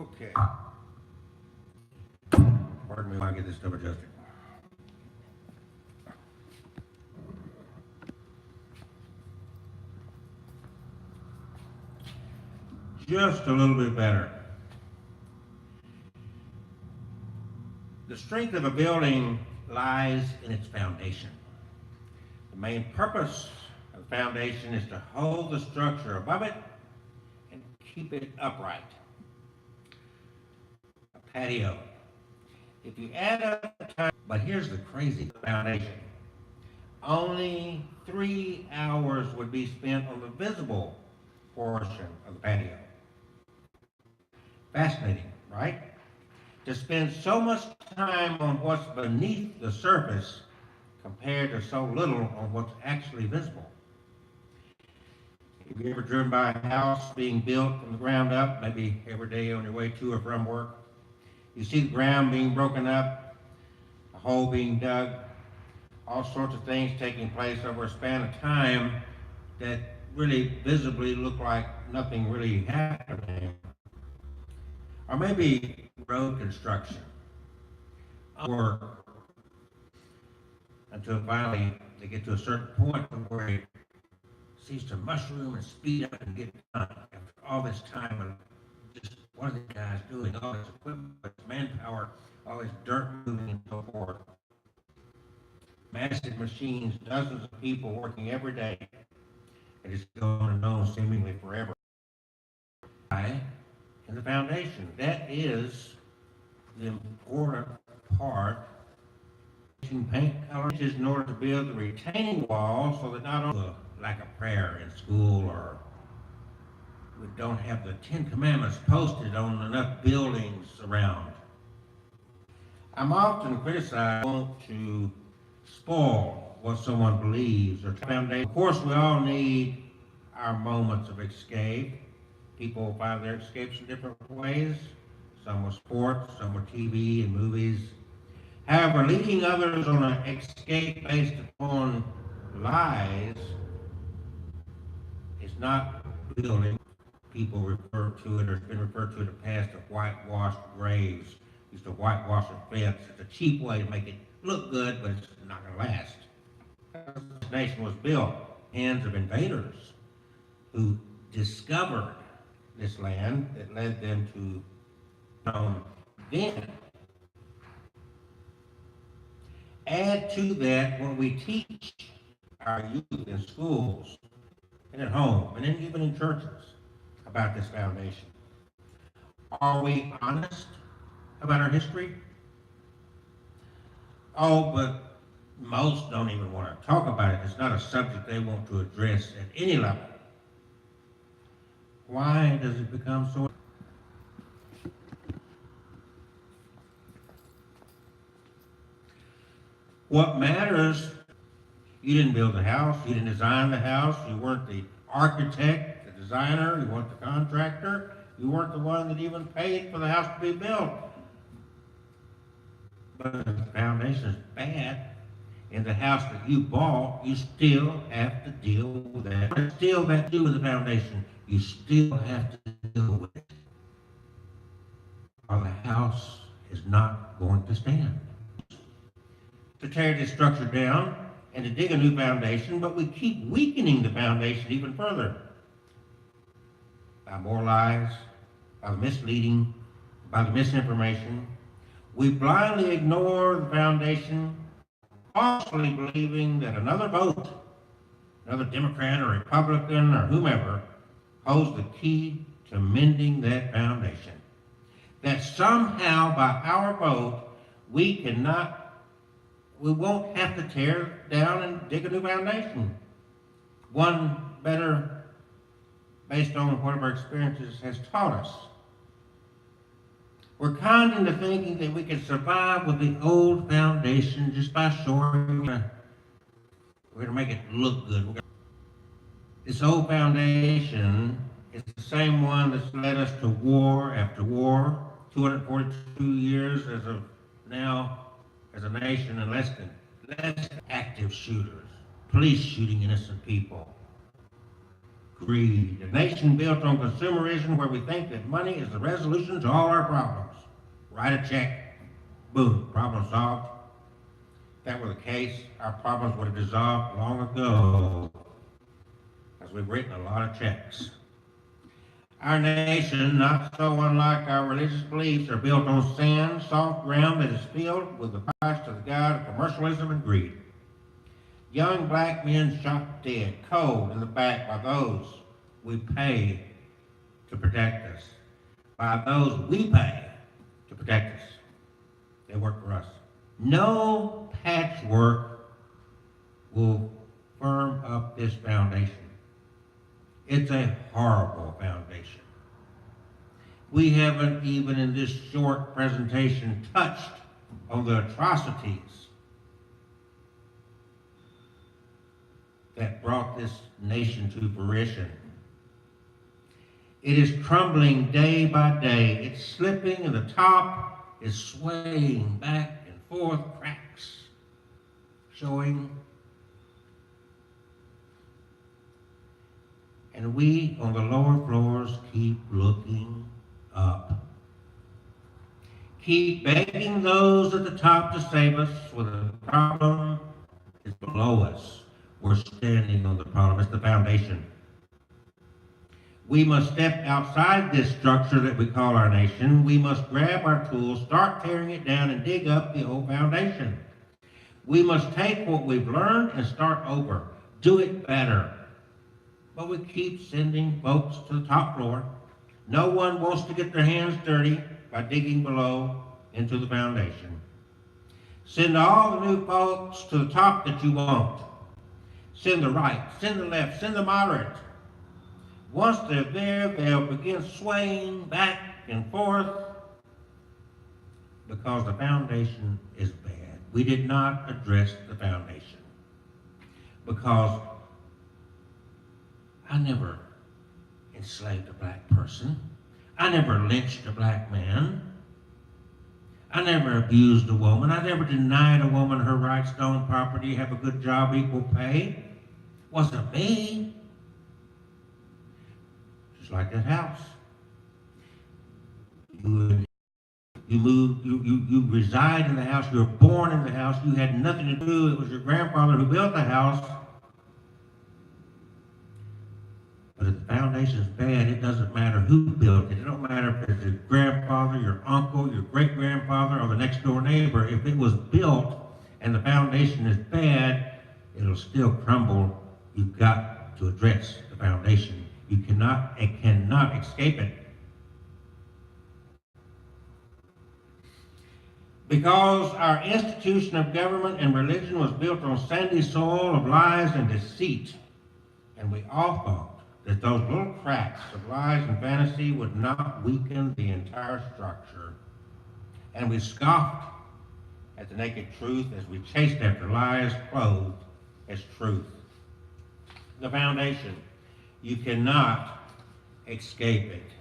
Okay. Pardon me while I get this stuff adjusted. Just a little bit better. The strength of a building lies in its foundation. The main purpose of the foundation is to hold the structure above it and keep it upright. A patio. If you add up the time, but here's the crazy foundation. Only 3 hours would be spent on the visible portion of the patio. Fascinating, right? To spend so much time on what's beneath the surface compared to so little on what's actually visible. Have you ever driven by a house being built from the ground up, maybe every day on your way to or from work? You see the ground being broken up, a hole being dug, all sorts of things taking place over a span of time that really visibly look like nothing really happening. Or maybe road construction, or until finally they get to a certain point where it ceases to mushroom and speed up and get done after all this time of just what are the guys doing, all this equipment, this manpower, all this dirt moving and so forth. Massive machines, dozens of people working every day, and it's going on seemingly forever. And the foundation, that is the important part. Paint colors in order to build the retaining wall so that not only like a prayer in school, or we don't have the Ten Commandments posted on enough buildings around. I'm often criticized want to spoil what someone believes or foundation. Of course, we all need our moments of escape. People find their escapes in different ways. Some with sports, some with TV and movies. However, leading others on an escape based upon lies is not building. People refer to it, or it's been referred to in the past, as whitewashed graves. Used to whitewash a fence. It's a cheap way to make it look good, but it's not going to last. This nation was built hands of invaders who discovered this land that led them to then. Add to that what we teach our youth in schools and at home and then even in churches about this foundation. Are we honest about our history? Oh, but most don't even want to talk about it. It's not a subject they want to address at any level. Why does it become so? What matters, you didn't build the house, you didn't design the house, you weren't the architect, the designer, you weren't the contractor, you weren't the one that even paid for the house to be built. But if the foundation is bad, in the house that you bought, you still have to deal with that. You still have to do with the foundation. You still have to deal with it. Or the house is not going to stand. To tear this structure down and to dig a new foundation, but we keep weakening the foundation even further by more lies, by the misleading, by the misinformation. We blindly ignore the foundation, falsely believing that another vote, another Democrat or Republican or whomever, holds the key to mending that foundation. That somehow by our vote, we won't have to tear down and dig a new foundation. One better based on what our experiences has taught us. We're conned into thinking that we can survive with the old foundation just by shoring it. We're going to make it look good. This old foundation is the same one that's led us to war after war, 242 years as of now as a nation, and less active shooters, police shooting innocent people, greed. A nation built on consumerism where we think that money is the resolution to all our problems. Write a check, boom, problem solved. If that were the case, our problems would have dissolved long ago, because we've written a lot of checks. Our nation, not so unlike our religious beliefs, are built on sand, soft ground that is filled with the pipes to the god of commercialism and greed. Young black men shot dead, cold in the back by those we pay to protect us, by those we pay to protect us. They work for us. No patchwork will firm up this foundation. It's a horrible foundation. We haven't even in this short presentation touched on the atrocities that brought this nation to fruition. It is crumbling day by day. It's slipping and the top is swaying back and forth, cracks showing. And we on the lower floors keep looking up. Keep begging those at the top to save us when the problem is below us. We're standing on the problem. It's the foundation. We must step outside this structure that we call our nation. We must grab our tools, start tearing it down, and dig up the old foundation. We must take what we've learned and start over. Do it better. But we keep sending folks to the top floor. No one wants to get their hands dirty by digging below into the foundation. Send all the new folks to the top that you want. Send the right, send the left, send the moderate. Once they're there, they'll begin swaying back and forth because the foundation is bad. We did not address the foundation because I never enslaved a black person. I never lynched a black man. I never abused a woman. I never denied a woman her rights to own property, have a good job, equal pay. Wasn't me. Just like that house. You reside in the house. You were born in the house. You had nothing to do. It was your grandfather who built the house. But if the foundation is bad, it doesn't matter who built it. It don't matter if it's your grandfather, your uncle, your great-grandfather, or the next-door neighbor. If it was built and the foundation is bad, it'll still crumble. You've got to address the foundation. It cannot escape it. Because our institution of government and religion was built on sandy soil of lies and deceit, and we all thought that those little cracks of lies and fantasy would not weaken the entire structure. And we scoffed at the naked truth as we chased after lies clothed as truth. The foundation, you cannot escape it.